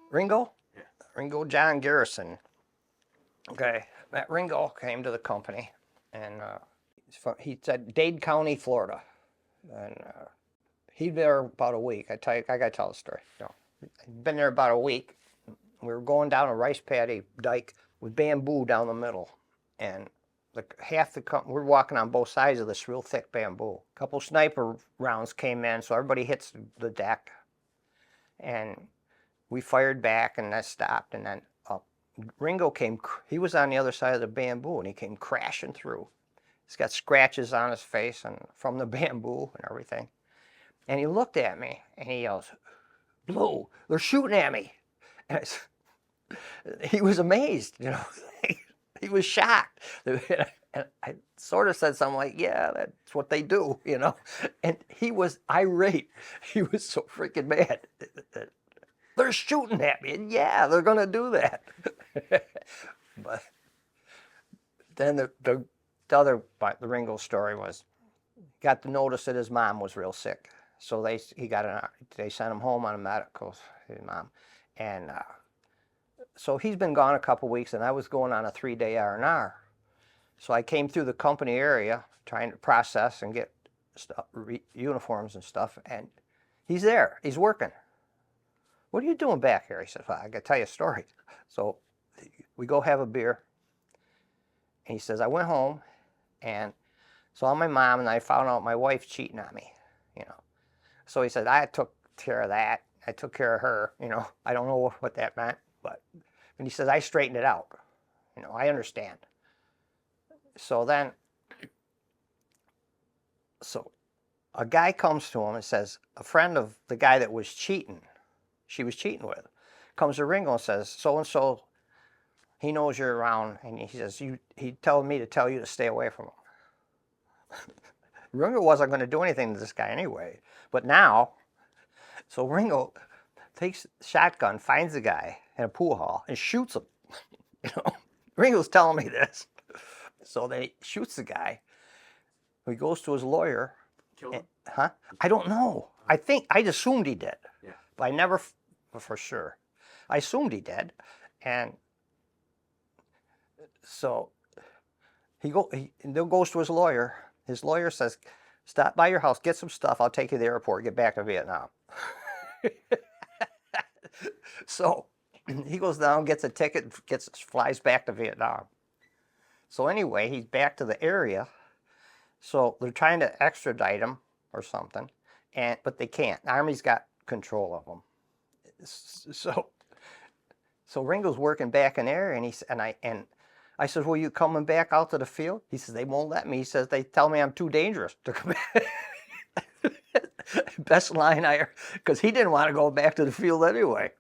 Ringo? Yeah. Ringo John Garrison. Okay, that Ringo came to the company, and he said Dade County, Florida, and he'd been there about a week. I gotta tell the story. No, he'd been there about a week. We were going down a rice paddy dike with bamboo down the middle, and we're walking on both sides of this real thick bamboo. A couple sniper rounds came in, so everybody hits the deck, and we fired back, and that stopped, and then Ringo came. He was on the other side of the bamboo, and he came crashing through. He's got scratches on his face and from the bamboo and everything. And he looked at me, and he yells, "Blue, they're shooting at me!" And he was amazed, you know. He was shocked. And I sort of said something like, "Yeah, that's what they do," you know. And he was irate. He was so freaking mad. They're shooting at me, and yeah, they're going to do that. But then the Ringo story was, got the notice that his mom was real sick, so they sent him home on a medical, his mom, and so he's been gone a couple weeks, and I was going on a 3-day R&R. So I came through the company area trying to process and get uniforms and stuff, and he's there. He's working. "What are you doing back here?" He said, "Well, I got to tell you a story." So we go have a beer, and he says, "I went home and saw my mom, and I found out my wife's cheating on me, you know." So he said, "I took care of that. I took care of her, you know. I don't know what that meant, but," and he says, "I straightened it out. You know, I understand." So then, a guy comes to him and says, a friend of the guy that was cheating, she was cheating with, comes to Ringo and says, "So-and-so, he knows you're around, and he says, he told me to tell you to stay away from him." Ringo wasn't going to do anything to this guy anyway, but now, so Ringo takes a shotgun, finds the guy in a pool hall, and shoots him. You know, Ringo's telling me this. So then he shoots the guy. He goes to his lawyer. Killed him? Huh? I don't know. I assumed he did. Yeah. But I never, for sure. I assumed he did. And so he goes to his lawyer. His lawyer says, "Stop by your house, get some stuff. I'll take you to the airport, get back to Vietnam." So he goes down, gets a ticket, flies back to Vietnam. So anyway, he's back to the area. So they're trying to extradite him or something, but they can't. The Army's got control of him. So Ringo's working back in there, and I said, "Well, you coming back out to the field?" He says, "They won't let me." He says, "They tell me I'm too dangerous to come back." Best line I heard, because he didn't want to go back to the field anyway.